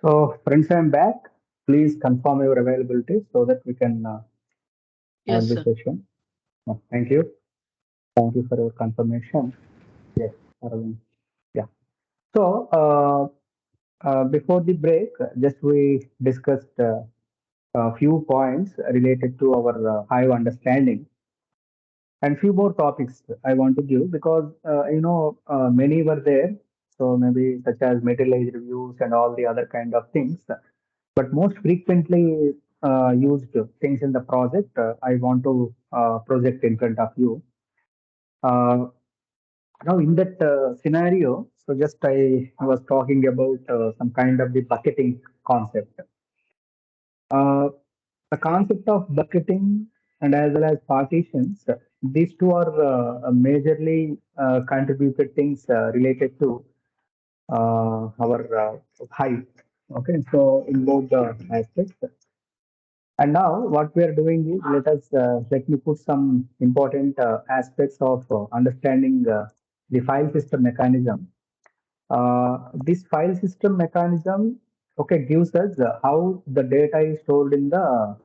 So, friends, I'm back. Please confirm your availability so that we can have Yes, this sir. session. Thank you. Thank you for your confirmation. Yes, Arvind. Yeah. So, before the break, just we discussed a few points related to our Hive understanding and few more topics I want to give because many were there. So maybe such as materialized reviews and all the other kind of things. But most frequently used things in the project, I want to project in front of you. Uh, Now, in that scenario, so just I was talking about some kind of the bucketing concept. Uh, the concept of bucketing and as well as partitions, these two are majorly contributed things related to our height. Okay, so in both the aspects. And now what we are doing is let me put some important aspects of understanding the file system mechanism. This file system mechanism, okay, gives us how the data is stored in the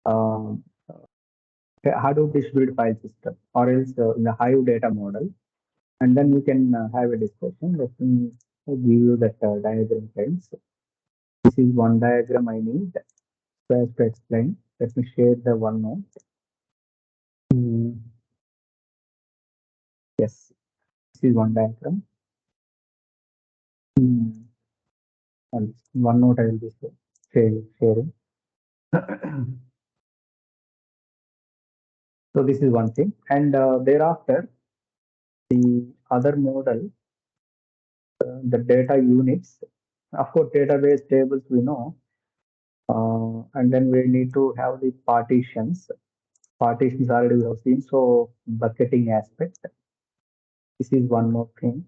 uh, Hadoop distributed file system or else in the Hive data model. And then we can have a discussion. Let me give you that diagram, friends. This is one diagram I need so as to explain. Let me share the one note. Hmm. Yes, this is one diagram. Hmm. And one note I will be sharing. So this is one thing. And thereafter, the other model, the data units, of course, database tables we know. And then we need to have the partitions. Partitions already we have seen. So bucketing aspect. This is one more thing.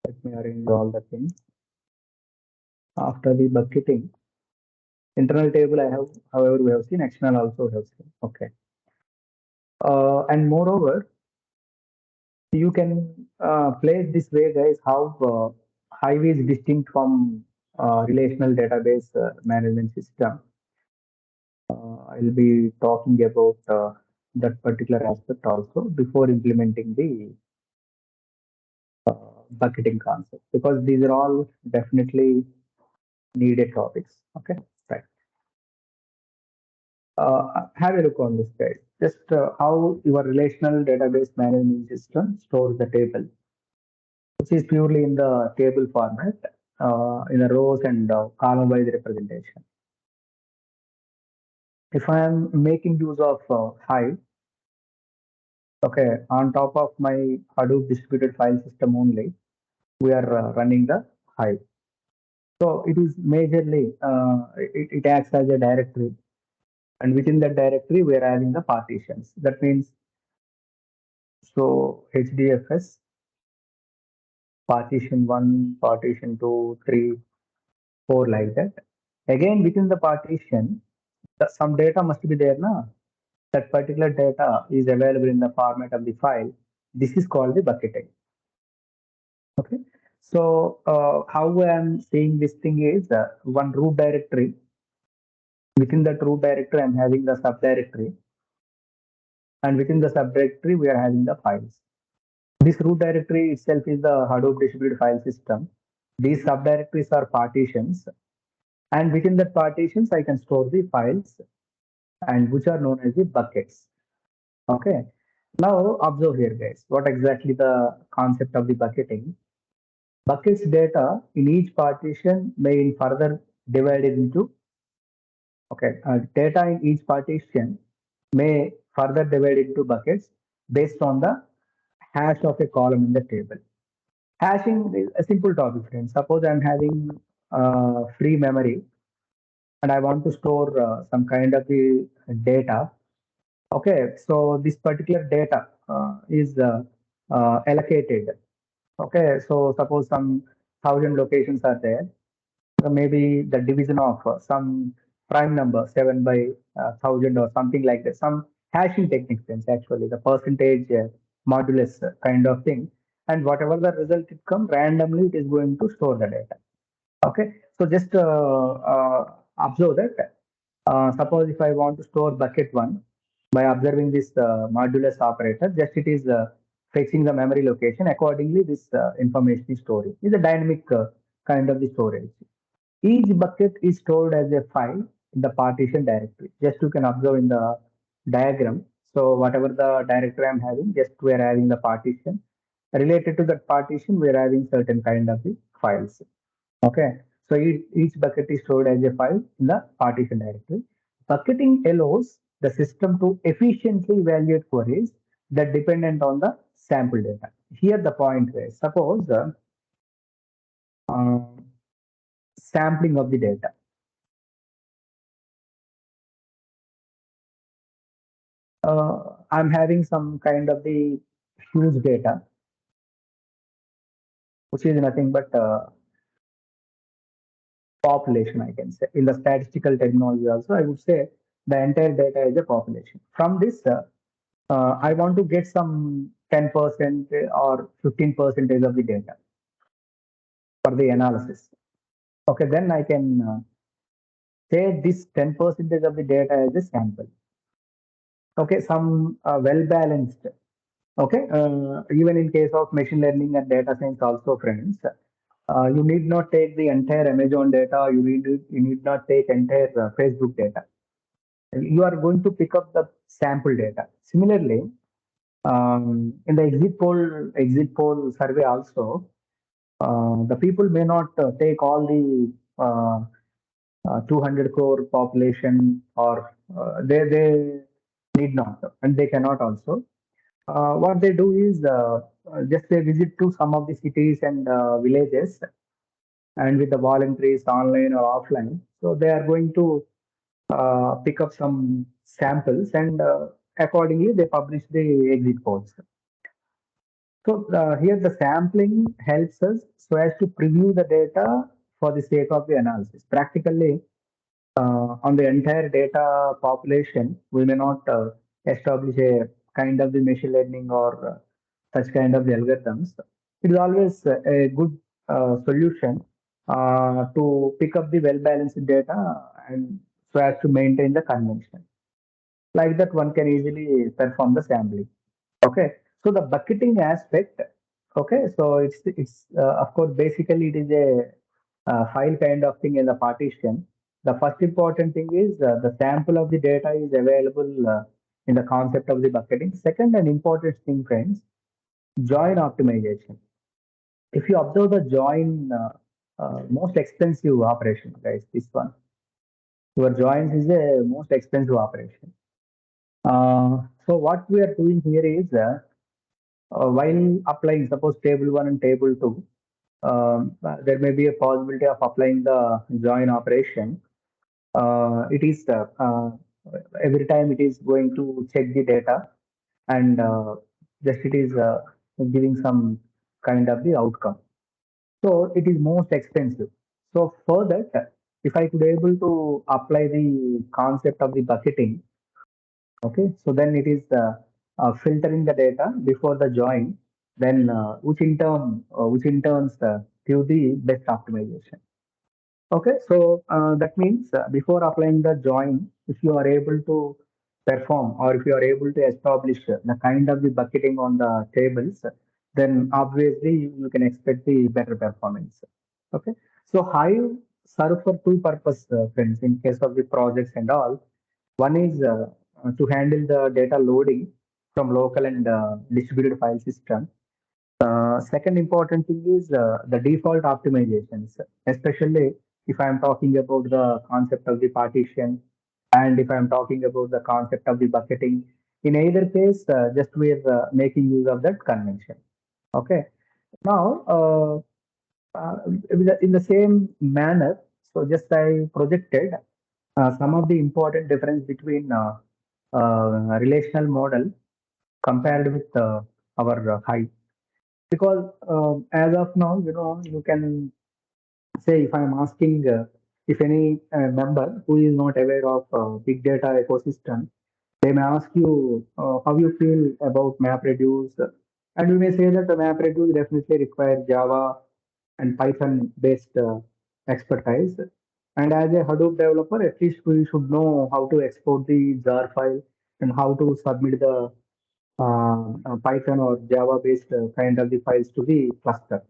Let me arrange all the things. After the bucketing, internal table I have, however, we have seen, external also we have seen. Okay. And moreover, you can place this way, guys, how Hive is distinct from relational database management system. I'll be talking about that particular aspect also before implementing the bucketing concept because these are all definitely needed topics. Okay, right. Have a look on this, guys. Just how your relational database management system stores the table, which is purely in the table format, in the rows and column-wise representation. If I am making use of Hive, okay, on top of my Hadoop distributed file system only, we are running the Hive. So it is majorly, it acts as a directory. And within that directory, we are having the partitions. That means, so HDFS, partition 1, partition 2, 3, 4, like that. Again, within the partition, some data must be there now. That particular data is available in the format of the file. This is called the bucketing. Okay. So how I am seeing this thing is one root directory. Within that root directory, I'm having the subdirectory, and within the subdirectory, we are having the files. This root directory itself is the Hadoop distributed file system. These subdirectories are partitions, and within that partitions, I can store the files, and which are known as the buckets. Okay. Now observe here, guys, what exactly the concept of the bucketing. Buckets data in each partition may in further divided into, okay, data in each partition may further divide into buckets based on the hash of a column in the table. Hashing is a simple topic, friends. Suppose I'm having free memory and I want to store some kind of the data. Okay, so this particular data is allocated. Okay, so suppose some 1,000 locations are there. So maybe the division of some prime number 7 by 1,000 or something like that. Some hashing techniques, friends, actually the percentage modulus kind of thing. and whatever the result it come, randomly it is going to store the data. Okay, so just observe that. Suppose if I want to store bucket one by observing this modulus operator, just it is fetching the memory location. Accordingly, this information is stored. It's a dynamic kind of the storage. Each bucket is stored as a file in the partition directory. Just you can observe in the diagram. So whatever the directory I'm having, just we are having the partition. Related to that partition, we are having certain kind of the files. Okay. So each bucket is stored as a file in the partition directory. Bucketing allows the system to efficiently evaluate queries that dependent on the sample data. Here the point is, suppose uh, sampling of the data. I'm having some kind of the huge data, which is nothing but population, I can say. In the statistical terminology also, I would say the entire data is a population. From this, I want to get some 10% or 15% of the data for the analysis. Okay, then I can say this 10% of the data as a sample. Okay, some well balanced. Okay, even in case of machine learning and data science also, friends, you need not take the entire Amazon data. You need not take entire Facebook data. You are going to pick up the sample data. Similarly, in the exit poll survey also, the people may not take all the 200 crore population, or they need not, and they cannot also. What they do is just they visit to some of the cities and villages, and with the voluntaries online or offline. So they are going to pick up some samples, and accordingly they publish the exit polls. So here the sampling helps us so as to preview the data for the sake of the analysis. Practically, on the entire data population, we may not establish a kind of the machine learning or such kind of the algorithms. It is always a good solution to pick up the well-balanced data and so as to maintain the convention. Like that, one can easily perform the sampling. Okay, so the bucketing aspect. Okay, so it's of course basically it is a file kind of thing in the partition. The first important thing is the sample of the data is available in the concept of the bucketing. Second, an important thing, friends, join optimization. If you observe the join, most expensive operation, guys, this one. Your joins is the most expensive operation. So what we are doing here is while applying, suppose table one and table two, there may be a possibility of applying the join operation. It is every time it is going to check the data, and just it is giving some kind of the outcome. So it is most expensive. So for that, if I could able to apply the concept of the bucketing, okay, so then it is filtering the data before the join, then which in turns give the best optimization. Okay, so that means before applying the join, if you are able to perform, or if you are able to establish the kind of the bucketing on the tables, then obviously you can expect the better performance. Okay, so Hive serve for two purpose, friends, in case of the projects and all. One is to handle the data loading from local and distributed file system. Second important thing is the default optimizations, especially if I'm talking about the concept of the partition, and if I'm talking about the concept of the bucketing. In either case, just we're making use of that convention. Okay. Now, in the same manner, so just I projected some of the important difference between relational model compared with our Hive. Because as of now, you can say, if I'm asking if any member who is not aware of big data ecosystem, they may ask you how you feel about MapReduce, And we may say that the MapReduce definitely requires Java and Python based expertise. And as a Hadoop developer, at least we should know how to export the jar file and how to submit the Python or Java based kind of the files to the cluster.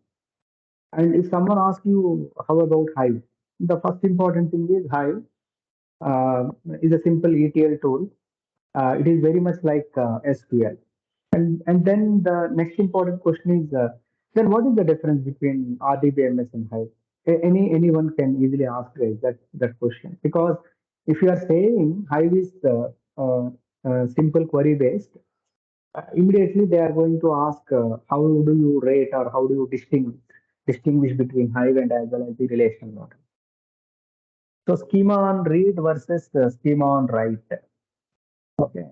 And if someone asks you how about Hive, the first important thing is Hive uh, is a simple ETL tool. It is very much like SQL. And then the next important question is then what is the difference between RDBMS and Hive? Anyone can easily ask that question, because if you are saying Hive is simple query based, immediately they are going to ask how do you rate or how do you distinguish between Hive and as well as the relational model. So schema on read versus schema on write. Okay.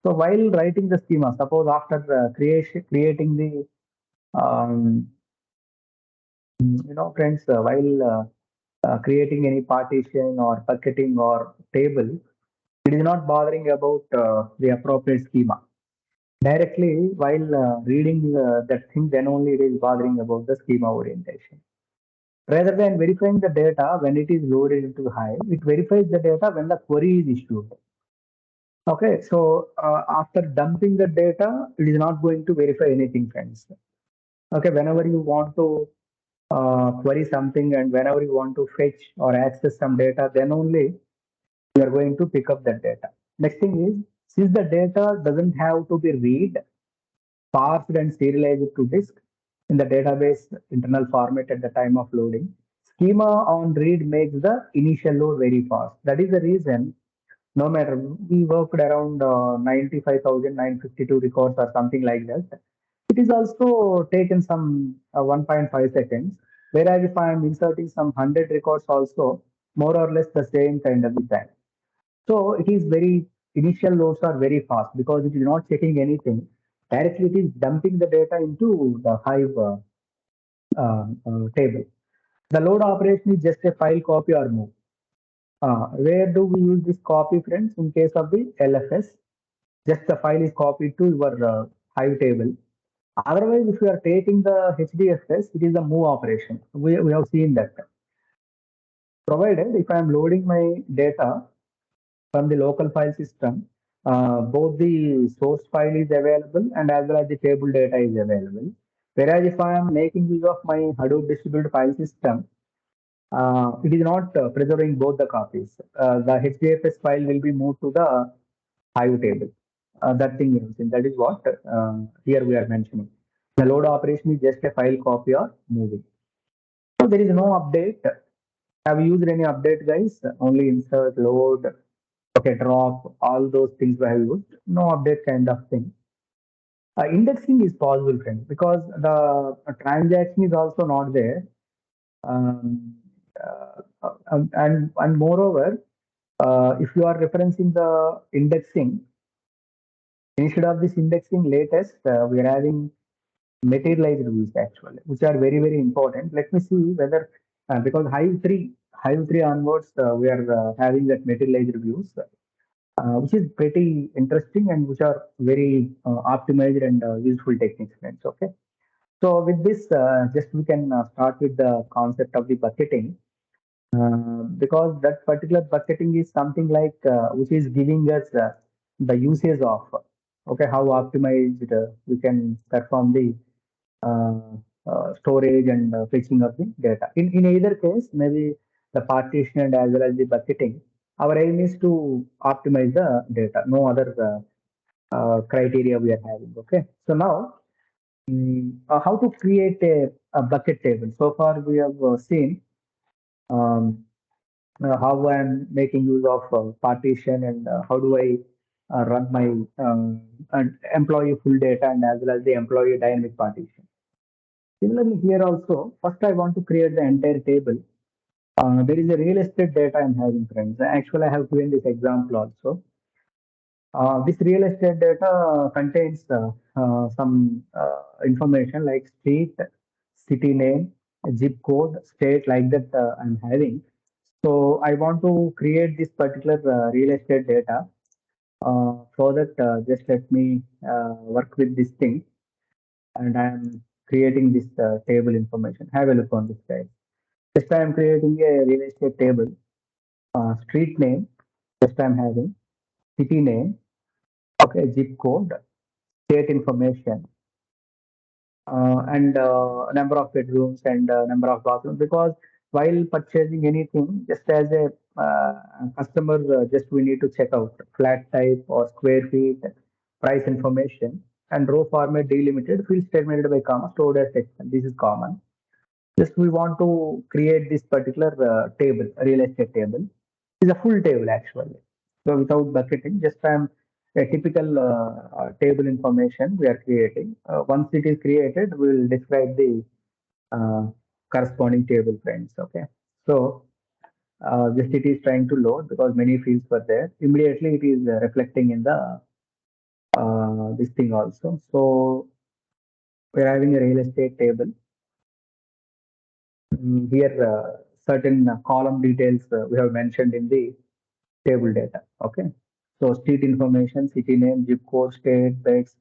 So while writing the schema, suppose after creating the um, friends, while creating any partition or bucketing or table, it is not bothering about the appropriate schema. Directly, while reading that thing, then only it is bothering about the schema orientation. Rather than verifying the data when it is loaded into Hive, it verifies the data when the query is issued. Okay, so after dumping the data, it is not going to verify anything, friends. Okay, whenever you want to query something and whenever you want to fetch or access some data, then only you are going to pick up that data. Next thing is, since the data doesn't have to be read, parsed and serialized to disk in the database internal format at the time of loading, schema on read makes the initial load very fast. That is the reason no matter we worked around 95,952 records or something like that. It is also taken some 1.5 seconds. Whereas if I am inserting some 100 records also, more or less the same kind of the time. So it is very, initial loads are very fast because it is not checking anything. Directly it is dumping the data into the Hive table. The load operation is just a file copy or move. Where do we use this copy, friends? In case of the LFS, just the file is copied to your Hive table. Otherwise, if you are taking the HDFS, it is the move operation. We have seen that. Provided if I am loading my data from the local file system, both the source file is available and as well as the table data is available. Whereas if I am making use of my Hadoop distributed file system, it is not preserving both the copies. The HDFS file will be moved to the Hive table. That thing is, that is what here we are mentioning. The load operation is just a file copy or moving. So there is no update. Have you used any update, guys? Only insert, load, okay, drop, all those things we have used. No update kind of thing. Indexing is possible, friends, because the transaction is also not there. Um, and moreover, if you are referencing the indexing, instead of this indexing latest, we are having materialized views actually, which are very, very important. Let me see whether, because Hive 3 onwards, we are having that materialized views, which is pretty interesting and which are very optimized and useful techniques, friends. Okay. So with this, just we can start with the concept of the bucketing, because that particular bucketing is something like which is giving us the usage of okay, how optimized we can perform the uh, storage and fetching of the data. In either case, maybe the partition and as well as the bucketing, our aim is to optimize the data. No other criteria we are having. Okay. So now, how to create a bucket table? So far, we have seen um, how I'm making use of partition and how do I run my employee full data and as well as the employee dynamic partition. Similarly, here also, first I want to create the entire table. There is a real estate data I'm having, friends. Actually, I have given this example also. This real estate data contains some information like street, city name, zip code, state, like that I'm having. So I want to create this particular real estate data. For that, just let me work with this thing. and I'm creating this table information. Have a look on this guys. Just I'm creating a real estate table, street name, just I'm having city name, okay, zip code, state information, and number of bedrooms and number of bathrooms. Because while purchasing anything, just as a customer, just we need to check out flat type or square feet, price information, and row format delimited, field statement by comma, stored as text. This is common. Just we want to create this particular table, real estate table. It's a full table actually. So without bucketing, just a typical table information we are creating. Once it is created, we will describe the uh, corresponding table friends. Okay. So just it is trying to load because many fields were there. Immediately it is reflecting in the this thing also. So we are having a real estate table. Here certain column details we have mentioned in the table data. Okay. So street information, city name, zip code, state, beds,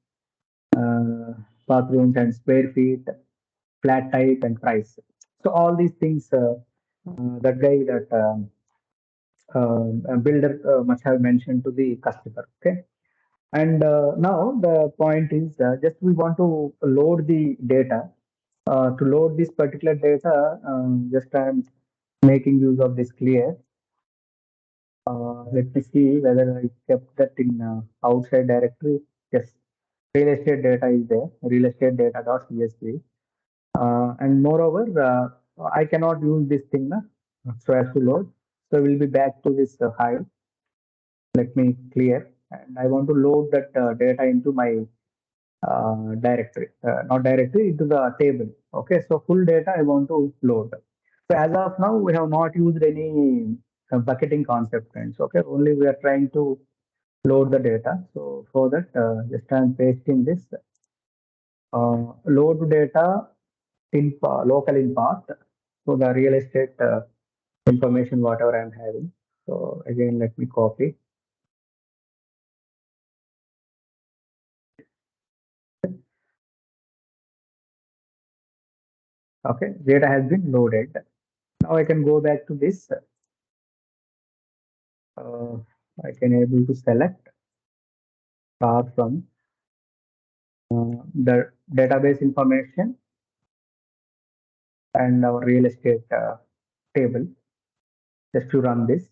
uh, bathrooms and square feet, flat type and price. So all these things, that guy, that builder must have mentioned to the customer. Okay. And now the point is just we want to load the data. To load this particular data, just I'm making use of this clear. Let me see whether I kept that in outside directory. Yes, real estate data is there. Real estate data.csv. And moreover, I cannot use this thing so as to load. So we'll be back to this Hive. Let me clear. And I want to load that data into my directory, not directory, into the table. Okay, so full data I want to load. So as of now, we have not used any bucketing concept, friends. Okay, only we are trying to load the data. So for that, just I'm pasting this load data in local in path. So the real estate information, whatever I'm having. So again, let me copy. Okay, data has been loaded. Now I can go back to this. Uh, I can able to select from the database information and our real estate table just to run this.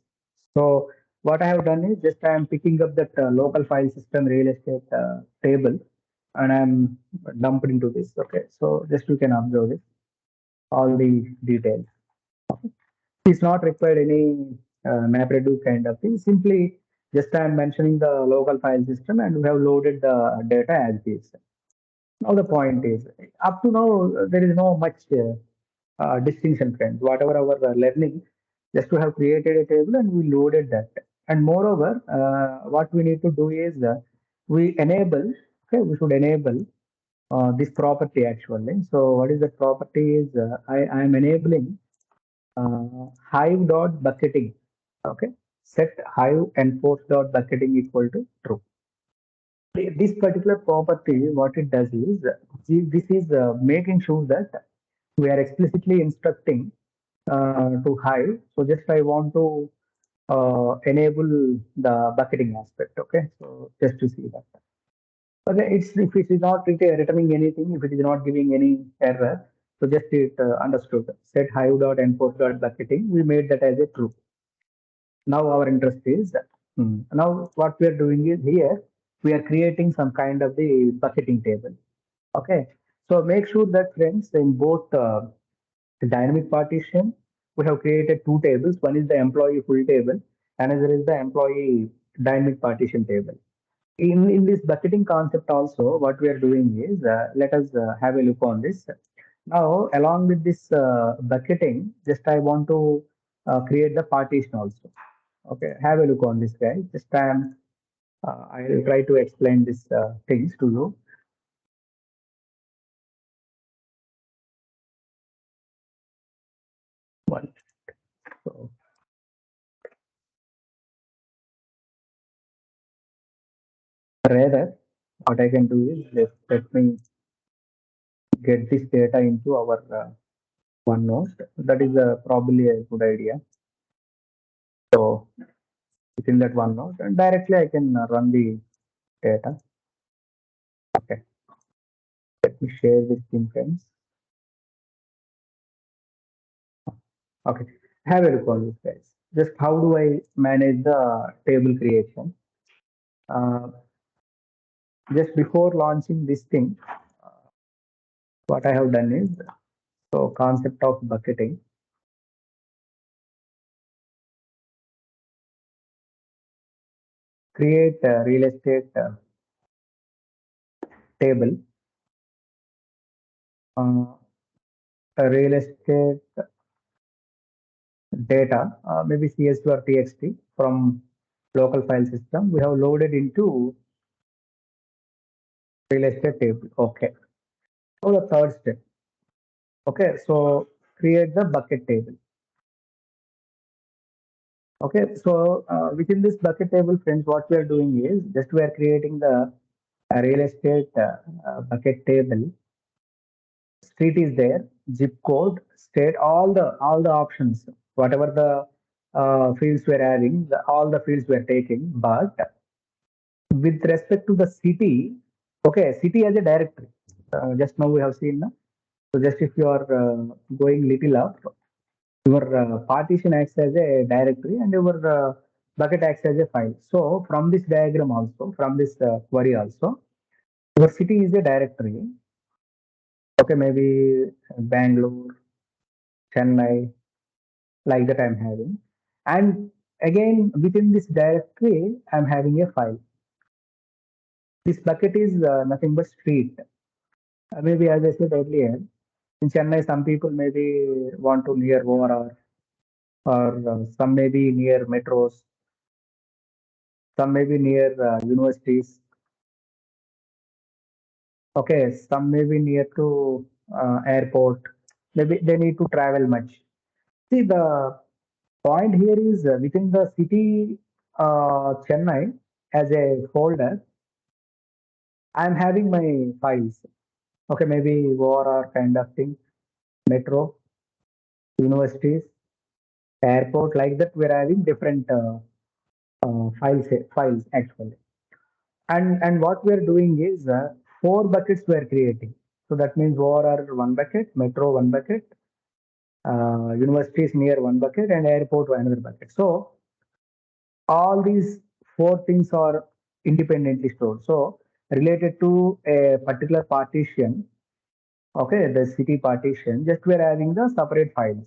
So what I have done is just I am picking up that local file system real estate table and I'm dumped into this. Okay, so just you can observe this, all the details. It's not required any MapReduce kind of thing. Simply just I am mentioning the local file system and we have loaded the data as is. Now the point is, up to now there is no much distinction, friends. Whatever our learning, just to have created a table and we loaded that. And moreover, what we need to do is we enable. Okay, we should enable this property actually. So what is the property? Is I am enabling hive dot bucketing. Okay, set hive enforce dot bucketing equal to true. This particular property, what it does is, this is making sure that we are explicitly instructing to Hive. So just I want to enable the bucketing aspect. Okay, so just to see that. But it's if it is not returning anything, if it is not giving any error, so just it understood. Set Hive dot enforce dot bucketing. We made that as a true. Now our interest is now what we are doing is here we are creating some kind of the bucketing table. Okay, so make sure that friends in both the dynamic partition we have created two tables. One is the employee full table, another is the employee dynamic partition table. In this bucketing concept also, what we are doing is let us have a look on this. Now along with this bucketing, just I want to create the partition also. Okay, have a look on this guy. Just I'll try to explain these things to you. One. So rather, what I can do is let me get this data into our OneNote. That is probably a good idea. So within that OneNote, and directly I can run the data. Okay, let me share this thing, friends. Okay, have a look on this, guys. Just how do I manage the table creation? Uh, just before launching this thing, what I have done is so concept of bucketing. Create a real estate table, uh, a real estate data, maybe CSV or TXT from local file system. We have loaded into real estate table. Okay. So the third step. Okay. So create the bucket table. Okay. So within this bucket table, friends, what we are doing is just we are creating the real estate bucket table. Street is there, zip code, state, all the options, whatever the fields we're adding, all the fields we're taking. But with respect to the city, okay, city as a directory. Just now we have seen. So just if you are going little up, your partition acts as a directory and your bucket acts as a file. So from this diagram also, from this query also, your city is a directory. Okay, maybe Bangalore, Chennai, like that I'm having. And again, within this directory, I'm having a file. This bucket is nothing but street. Maybe as I said earlier, in Chennai, some people maybe want to near ORR or some maybe near metros, some maybe near universities. Okay, some maybe near to airport. Maybe they need to travel much. See, the point here is within the city Chennai as a folder, I'm having my files. Okay, maybe ORR kind of thing, metro, universities, airport, like that. We're having different files actually. And what we're doing is four buckets we're creating. So that means ORR one bucket, metro one bucket, universities near one bucket, and airport another bucket. So all these four things are independently stored. So related to a particular partition, okay, the city partition, just we're having the separate files.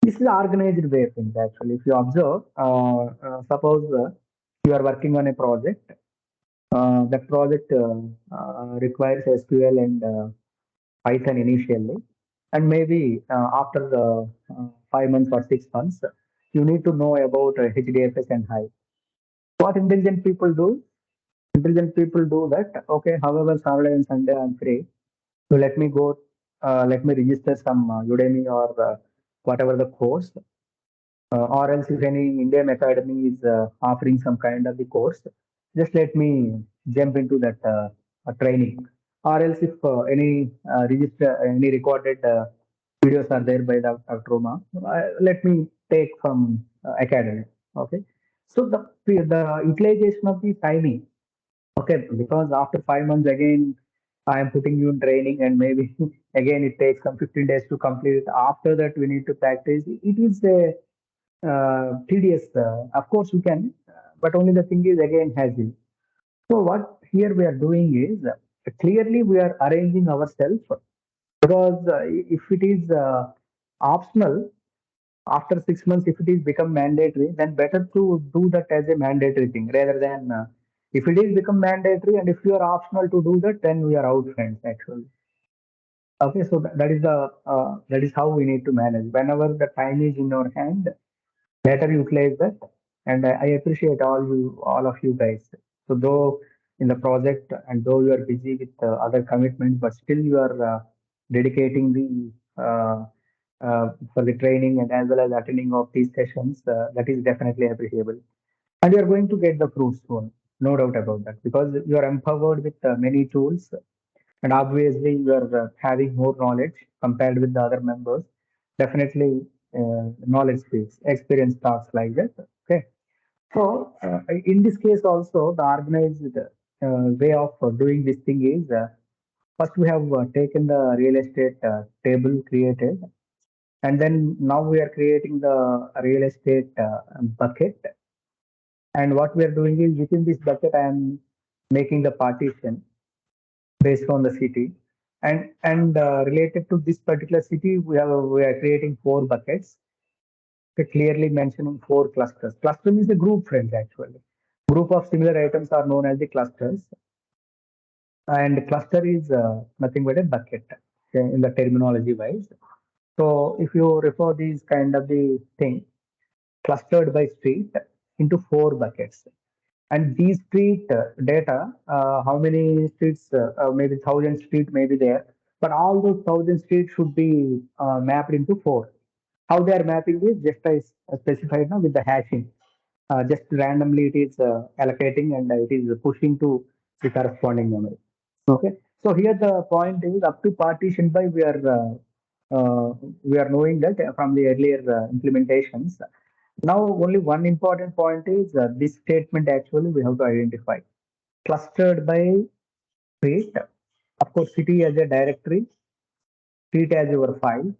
This is organized way of things actually. If you observe, suppose you are working on a project, that project requires SQL and Python initially, and maybe after the 5 months or 6 months, you need to know about HDFS and Hive. What intelligent people do? Intelligent people do that. Okay, however, Saturday and Sunday I'm free, so let me go. Let me register some Udemy or whatever the course, or else if any Indian academy is offering some kind of the course, just let me jump into that training. Or else if any recorded videos are there by the Roma, let me take from academy. Okay, so the utilization of the timing. Okay, because after 5 months again, I am putting you in training, and maybe again it takes some 15 days to complete. After that, we need to practice. It is a tedious. Of course, you can, but only the thing is again hassle. So what here we are doing is clearly we are arranging ourselves because if it is optional after 6 months, if it is become mandatory, then better to do that as a mandatory thing rather than if it is become mandatory and if you are optional to do that, then we are out, friends. Actually, okay. So that is how we need to manage. Whenever the time is in our hand, better utilize that. And I appreciate all of you guys. So though in the project and though you are busy with other commitments, but still you are dedicating the for the training and as well as attending of these sessions. That is definitely appreciable. And you are going to get the fruits soon, no doubt about that, because you are empowered with many tools. and obviously you are having more knowledge compared with the other members. Definitely, knowledge speaks, experience talks like that. Okay. So, in this case also, the organized way of doing this thing is first we have taken the real estate table created, and then now we are creating the real estate bucket. And what we are doing is within this bucket, I am making the partition based on the city. And related to this particular city, we are creating four buckets, clearly mentioning four clusters. Cluster means a group, friends, actually. Group of similar items are known as the clusters, and cluster is nothing but a bucket, okay, in the terminology wise. So if you refer these kind of the thing, clustered by street into four buckets. And these street data, how many streets, maybe 1,000 street may be there, but all those 1,000 streets should be mapped into four. How they are mapping is just as specified now with the hashing. Just randomly it is allocating and it is pushing to the corresponding memory. Okay. So here the point is up to partition by we are knowing that from the earlier implementations. Now only one important point is this statement actually we have to identify. Clustered by street, of course city as a directory, street as your file,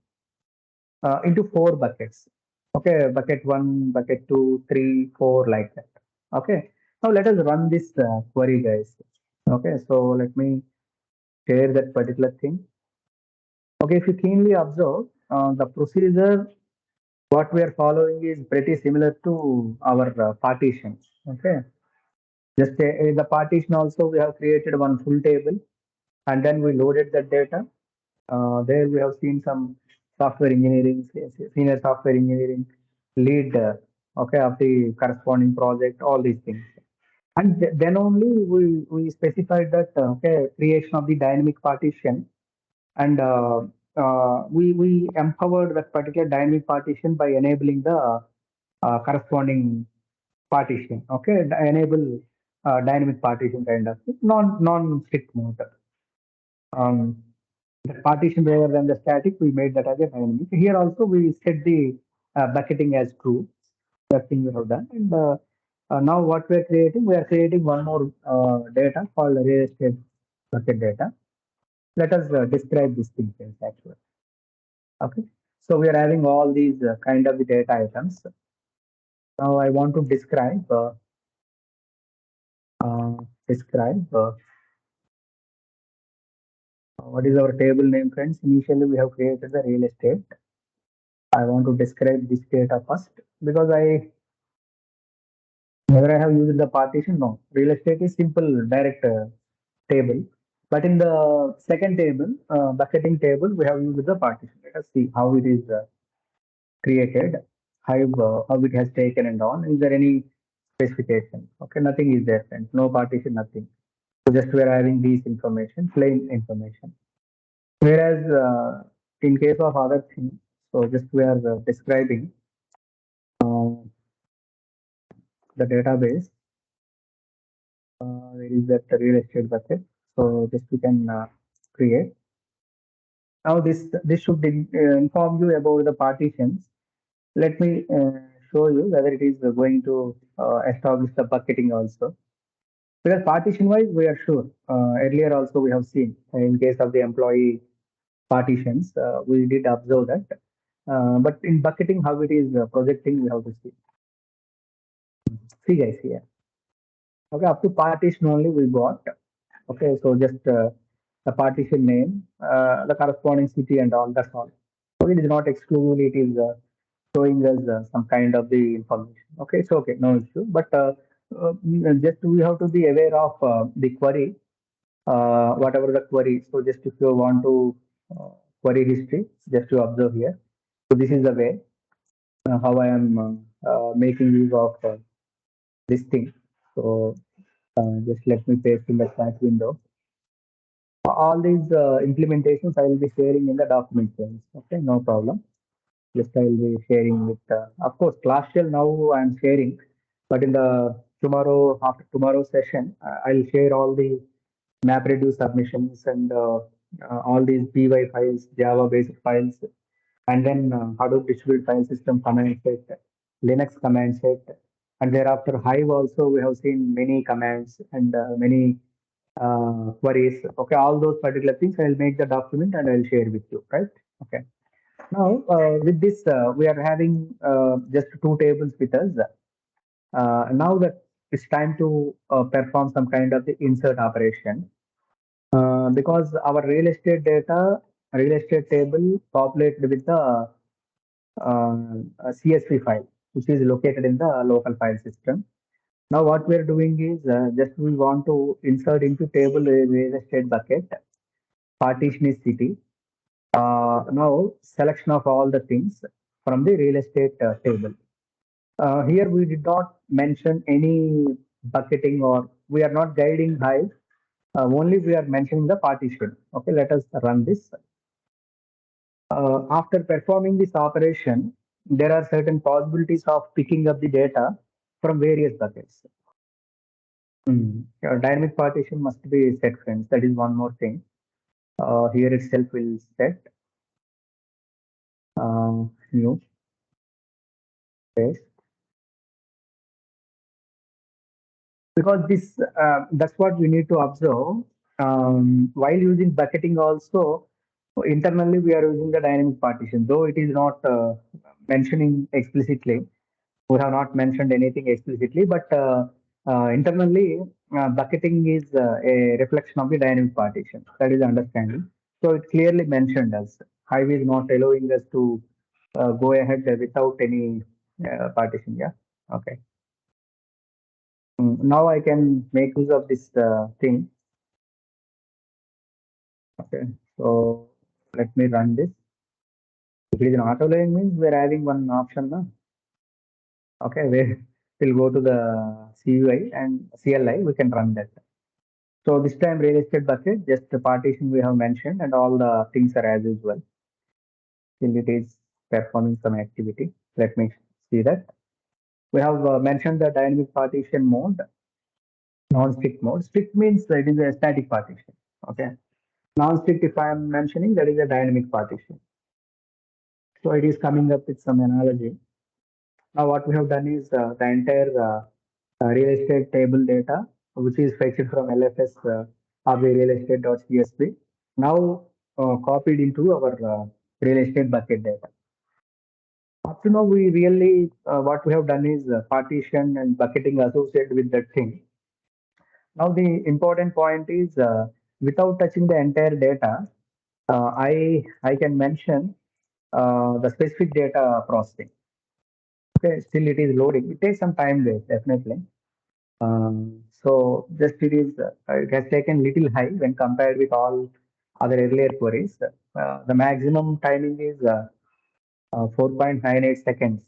into four buckets. Okay, bucket one, bucket two, three, four, like that. Okay. Now let us run this query, guys. Okay, so let me share that particular thing. Okay, if you keenly observe, the procedure what we are following is pretty similar to our partitions. Okay, just in the partition also we have created one full table, and then we loaded the data. There we have seen some software engineering, senior software engineering lead, okay, of the corresponding project, all these things. And then only we specified that, okay, creation of the dynamic partition, and we empowered that particular dynamic partition by enabling the corresponding partition. Okay, enable dynamic partition kind of thing, non strict mode. Um, the partition rather than the static, we made that as a dynamic. Here also we set the bucketing as true. That thing we have done. And now what we are creating one more data called real estate bucket data. Let us describe this thing first, actually. Okay. So we are having all these kind of the data items. Now I want to uh, describe what is our table name, friends. Initially we have created the real estate. I want to describe this data first because whether I have used the partition, no. Real estate is simple, direct table. But in the second table, bucketing table, we have used the partition. Let us see how it is created, Hive, how it has taken and on. Is there any specification? Okay, nothing is there, friends. No partition, nothing. So just we are having these information, plain information. Whereas in case of other things, so just we are describing uh, the database. Where is that real estate bucket? So just we can create. Now this should inform you about the partitions. Let me show you whether it is going to establish the bucketing also. Because partition wise, we are sure. Earlier also we have seen in case of the employee partitions, we did observe that. But in bucketing, how it is projecting, we have to see. See guys here. Okay, up to partition only we got. Okay, so just the partition name, the corresponding city and all, that's all. So it is not exclusively, it is showing us some kind of the information. Okay, it's okay, no issue. But just we have to be aware of the query, whatever the query. So just if you want to query history, just to observe here. So this is the way how I am making use of this thing. So just let me paste in the chat window. All these implementations I will be sharing in the document files. Okay, no problem. Just I will be sharing with, of course, class shell now I am sharing, but in the tomorrow, after tomorrow session, I'll share all the MapReduce submissions, and all these py files, Java based files, and then Hadoop distributed file system command set, Linux command set, and thereafter Hive also we have seen many commands and many queries. Okay, all those particular things I'll make the document and I'll share with you, right? Okay. Now with this we are having just two tables with us. Now that it's time to perform some kind of the insert operation because our real estate table populated with the CSV file, which is located in the local file system. Now what we are doing is just we want to insert into table a real estate bucket. Partition is city. Now selection of all the things from the real estate table. Here we did not mention any bucketing or we are not guiding Hive. Only we are mentioning the partition. Okay, let us run this. After performing this operation, there are certain possibilities of picking up the data from various buckets. Your dynamic partition must be set, friends. That is one more thing. Here itself will set new space because this that's what we need to observe. While using bucketing also, internally we are using the dynamic partition, though it is not mentioning explicitly. We have not mentioned anything explicitly, but internally, bucketing is a reflection of the dynamic partition. That is understanding. So it clearly mentioned as Hive is not allowing us to go ahead without any partition. Yeah. Okay. Now I can make use of this thing. Okay. So let me run this. If it is an auto line means we're having one option now. Okay, we'll go to the CUI and CLI, we can run that. So this time real estate bucket, just the partition we have mentioned and all the things are as usual. Till it is performing some activity. Let me see that. We have mentioned the dynamic partition mode, non-strict mode. Strict means that it is a static partition. Okay. Non-strict, if I am mentioning, that is a dynamic partition. So it is coming up with some analogy. Now what we have done is the entire real estate table data, which is fetched from LFS of the real estate.csv, now copied into our real estate bucket data. Up to now, we really what we have done is partition and bucketing associated with that thing. Now the important point is without touching the entire data, I can mention the specific data processing. Okay, still it is loading. It takes some time there, definitely. So just it has taken little high when compared with all other earlier queries. The maximum timing is 4.98 seconds.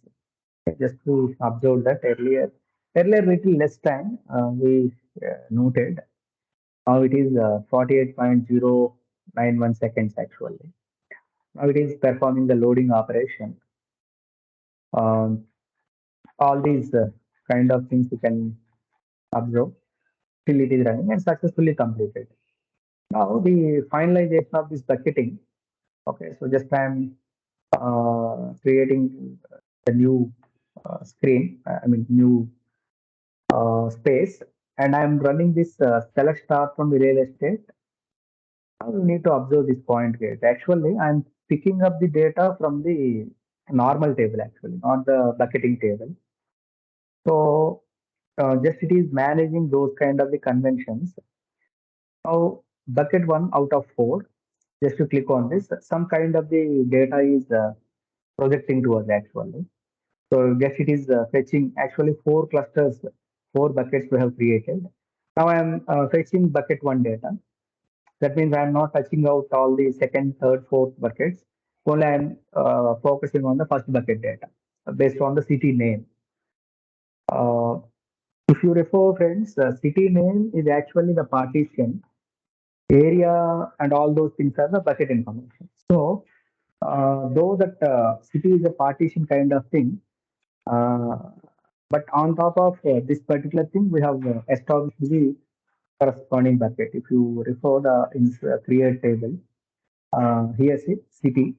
Just to observe that earlier little less time we noted. Now it is 48.091 seconds actually. Now it is performing the loading operation. Um, all these kind of things you can observe till it is running and successfully completed. Now the finalization of this bucketing. Okay, so just I'm creating a new screen. I mean new space, and I'm running this select star from the real estate. Now you need to observe this point here. Actually, I'm picking up the data from the normal table actually, not the bucketing table. So just it is managing those kind of the conventions. Now bucket one out of four. Just to click on this, some kind of the data is projecting to us actually. So just it is fetching actually four clusters, four buckets we have created. Now I am fetching bucket one data. That means I am not touching out all the second, third, fourth buckets. Only I am focusing on the first bucket data based on the city name. Uh, if you refer, friends, city name is actually the partition, area, and all those things are the bucket information. So, though that city is a partition kind of thing, uh, but on top of this particular thing, we have established the corresponding bucket. If you refer the create table, here see city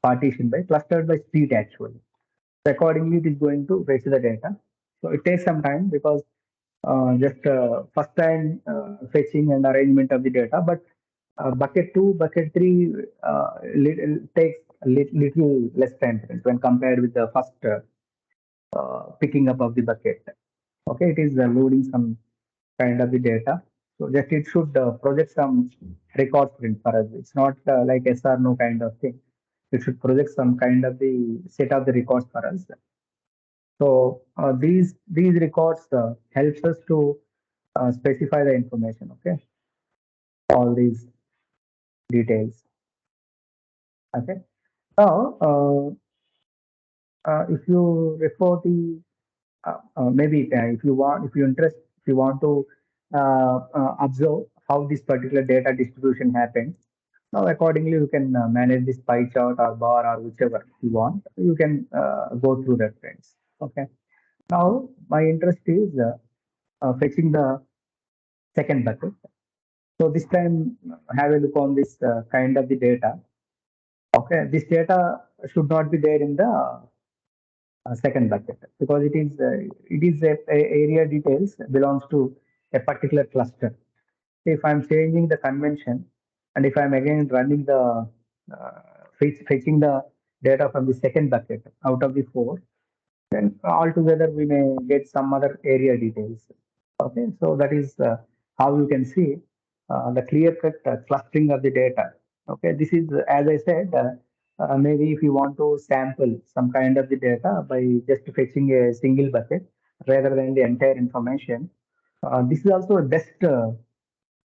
partition by clustered by street actually. So accordingly, it is going to fetch the data. So it takes some time because just first time fetching and arrangement of the data, but bucket 2, bucket 3 takes little less time when compared with the first picking up of the bucket. Okay, it is loading some kind of the data. So just it should project some record print for us. It's not like yes or no kind of thing. It should project some kind of the set of the records for us. So these records helps us to specify the information. Okay, all these details. Okay. Now, if you refer the maybe if you want, if you want to observe how this particular data distribution happens. Now, accordingly, you can manage this pie chart or bar or whichever you want. You can go through that, friends. Okay. Now, my interest is fetching the second bucket. So this time, have a look on this kind of the data. Okay, this data should not be there in the second bucket because it is a area details belongs to a particular cluster. If I'm changing the convention and if I'm again running the fetching the data from the second bucket out of the four, then altogether we may get some other area details. Okay, so that is how you can see the clear-cut clustering of the data. Okay, this is as I said, maybe if you want to sample some kind of the data by just fetching a single bucket rather than the entire information. This is also a best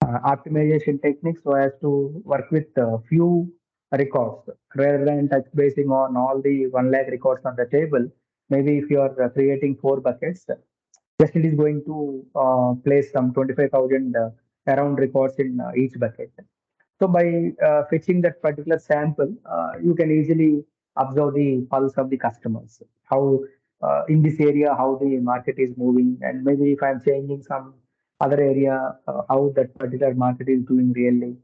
optimization technique so as to work with few records rather than touch basing on all the 1 lakh records on the table. Maybe if you are creating four buckets, just it is going to place some 25,000 around records in each bucket. So by fetching that particular sample, you can easily observe the pulse of the customers, how in this area, how the market is moving, and maybe if I'm changing some other area, how that particular market is doing really.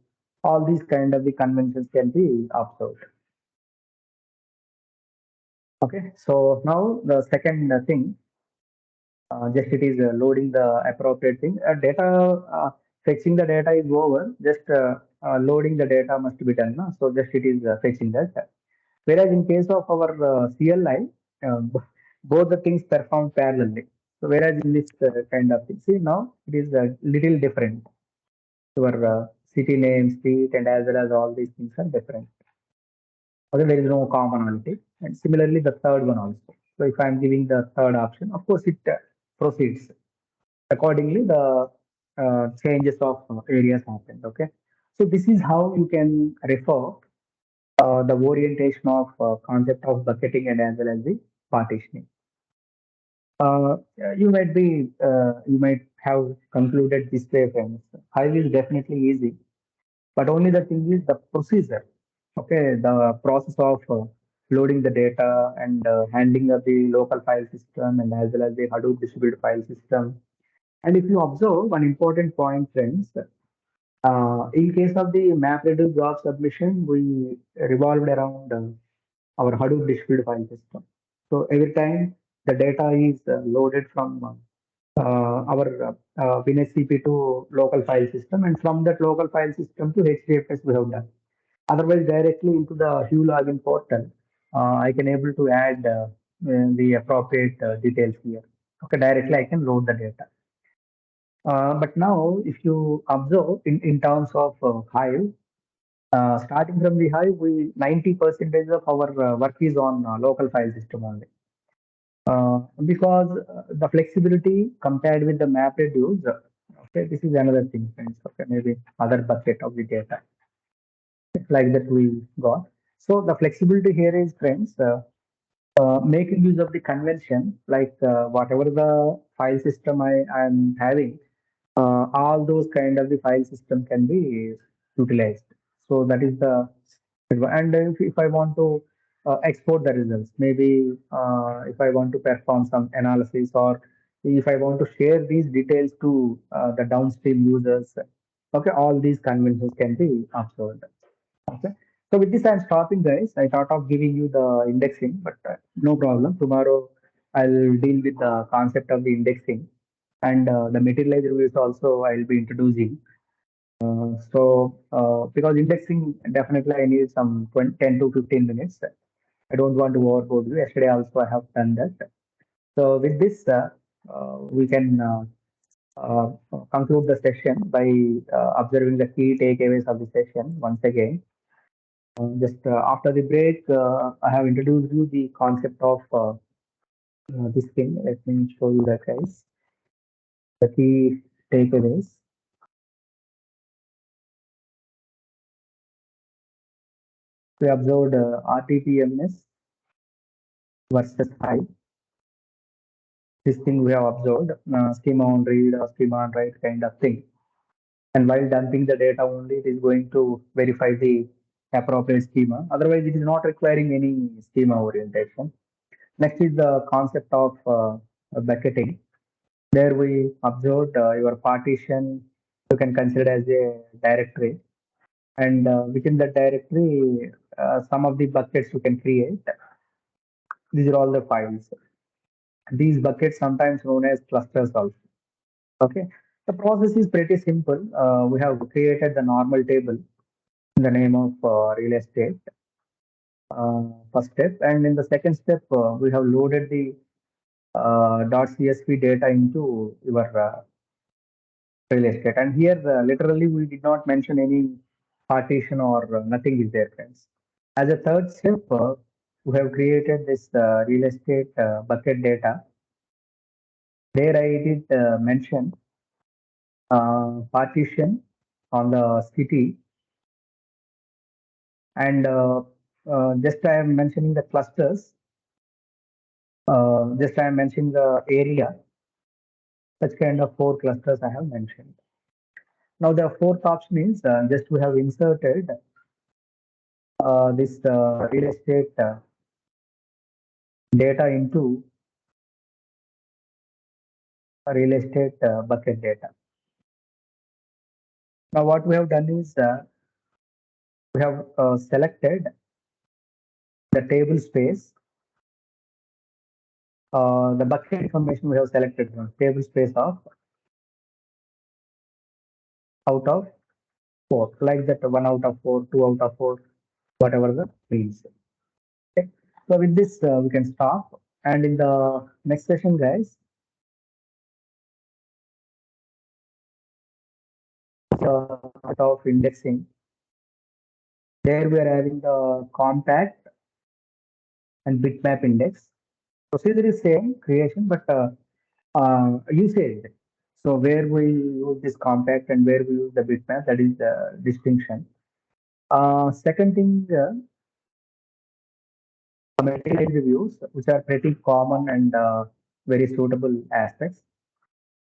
All these kind of the conventions can be observed. Okay, so now the second thing, just it is loading the appropriate thing. Fetching the data is over. Just loading the data must be done. No? So just it is fetching that. Whereas in case of our CLI, both the things perform parallelly. So whereas in this kind of thing, see now it is a little different. Your city name, street, and as well as all these things are different. Okay, there is no commonality. And similarly, the third one also. So if I'm giving the third option, of course it proceeds. Accordingly, the changes of areas happen. Okay, so this is how you can refer the orientation of concept of bucketing and as well as the partitioning. You might have concluded this way, friends. Hive is definitely easy, but only the thing is the procedure. Okay, the process of loading the data and handling of the local file system and as well as the Hadoop distributed file system. And if you observe one important point, friends, in case of the MapReduce job submission, we revolved around our Hadoop distributed file system. So every time the data is loaded from our WinSCP to local file system, and from that local file system to HDFS we have done. Otherwise, directly into the Hue login portal, I can able to add the appropriate details here. Okay, directly I can load the data. But now, if you observe in terms of Hive, starting from the Hive, we 90% of our work is on local file system only. Because the flexibility compared with the MapReduce, okay, this is another thing, friends. Okay, maybe other bucket of the data like that we got. So the flexibility here is, friends, making use of the convention, like whatever the file system I am having, all those kind of the file system can be utilized. So that is the and if I want to export the results, maybe if I want to perform some analysis or if I want to share these details to the downstream users, okay, all these conventions can be observed. Okay. So with this, I'm stopping, guys. I thought of giving you the indexing, but no problem. Tomorrow, I'll deal with the concept of the indexing and the materialized reviews also I'll be introducing. Because indexing, definitely I need some 20, 10 to 15 minutes. I don't want to overload you. Yesterday also I have done that. So with this, we can conclude the session by observing the key takeaways of the session once again. Just after the break, I have introduced you the concept of this thing. Let me show you that, guys. The key takeaways. We observed RDBMS versus Hive. This thing we have observed, schema on read or schema on write kind of thing. And while dumping the data only, it is going to verify the appropriate schema. Otherwise, it is not requiring any schema orientation. Next is the concept of bucketing. There we observed your partition you can consider as a directory, and within that directory, some of the buckets you can create. These are all the files. These buckets sometimes known as clusters also. Okay, the process is pretty simple. We have created the normal table in the name of real estate. First step, and in the second step, we have loaded the .csv data into your real estate. And here, literally, we did not mention any partition or nothing is there, friends. As a third step, we have created this real estate bucket data. There I did mention partition on the city, and just I am mentioning the clusters. Just I am mentioning the area. Such kind of four clusters I have mentioned. Now the fourth option is just we have inserted this real estate data into real estate bucket data. Now what we have done is we have selected the table space, the bucket information we have selected from table space of out of four, like that 1 out of 4, 2 out of 4, whatever the means. Okay. So with this, we can stop. And in the next session, guys, part of indexing, there we are having the compact and bitmap index. Procedure is same creation, but usage. So where we use this compact and where we use the bitmap, that is the distinction. Second thing, material reviews, which are pretty common and very suitable aspects.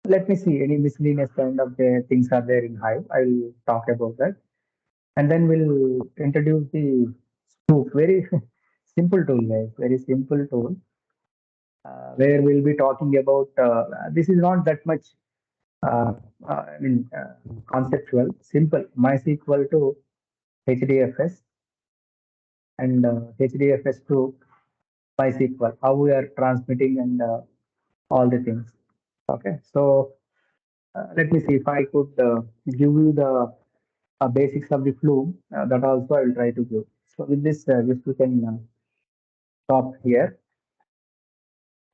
Let me see any miscellaneous kind of the things are there in Hive. I'll talk about that, and then we'll introduce the Spook. Very simple tool, guys. Very simple tool where we'll be talking about. This is not that much. I mean, conceptual, simple. MySQL to HDFS and HDFS to MySQL. How we are transmitting and all the things. Okay, so let me see if I could give you the basics of the Flume. That also I will try to give. So with this, just we can stop here.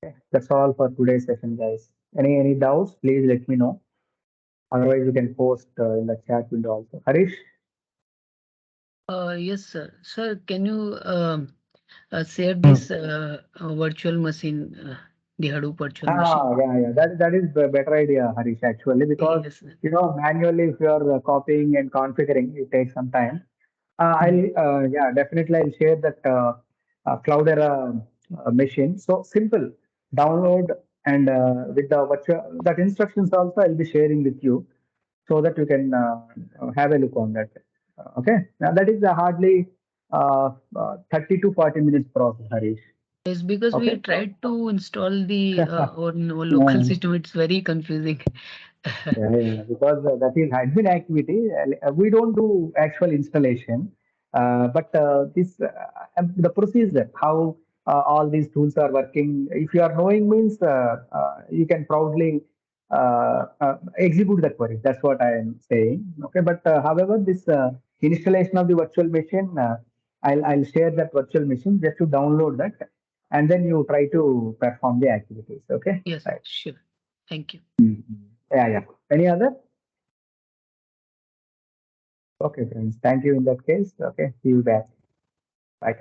Okay, that's all for today's session, guys. Any doubts? Please let me know. Otherwise, you can post in the chat window also. Harish. Yes, sir. Sir, can you share Hmm. this virtual machine, the Hadoop virtual machine? Yeah. That is the better idea, Harish, actually, because Yes, sir. manually if you are copying and configuring, it takes some time. Mm. Yeah, definitely I'll share that Cloudera machine. So simple, download and with the virtual that instructions also I'll be sharing with you so that you can have a look on that. Okay, now that is hardly 30 to 40 minutes process, Harish. Yes, because we Okay. tried to install the our local Mm. system. It's very confusing. Yeah, yeah, because that is admin activity. We don't do actual installation, but this the procedure how all these tools are working. If you are knowing means you can proudly execute the query. That's what I am saying. Okay, but however, this installation of the virtual machine, I'll share that virtual machine just to download that, and then you try to perform the activities. Okay, Yes, right. sure. Thank you. Mhm. Yeah, yeah. Any other? Okay, friends. Thank you in that case. Okay, see you back. Bye.